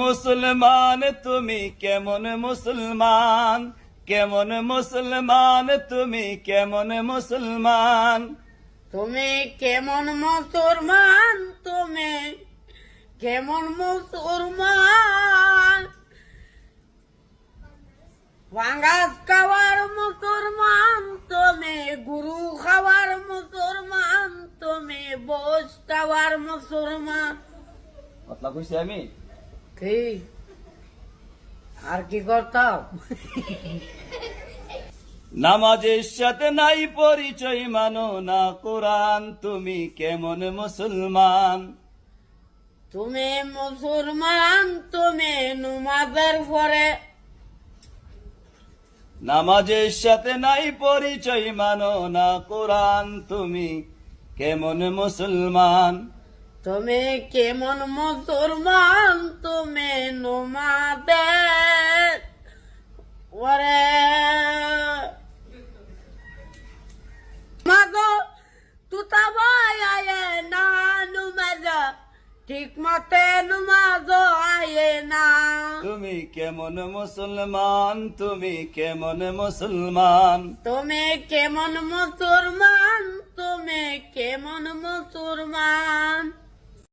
মুসলমান তুমি কেমন মুসলমান, কেমন মুসলমান তুমি কেমন মুসলমান, তুমি কেমন মুসলমান, তুমি কেমন মুসলমান, ভাঙ্গাস খাওয়ার মুসলমান তুমি, গুরু খাওয়ার মুসলমান তুমি, বোস খাওয়ার মুসলমান। কথা কইছি আমি? কি আর কি করতাম? নামাজের সাথে নাই পরিচয় মানো না কোরআন, তুমি কেমন মুসলমান, তুমি মুসলমান তুমি নুমাজের পরে, নামাজের সাথে নাই পরিচয় মানো না কোরআন, তুমি কেমন মুসলমান, তুমি কেমন মুসলমান, তুমি নুমাজের পরে। মাগো তুতা ভাই আয়ে না নুমাজ, ঠিক মতে নুমাজ আয়ে না। তুমি কেমন মুসলমান, তুমি কেমন মুসলমান, তুমি কেমন মুসলমান, তুমি কেমন মুসলমান।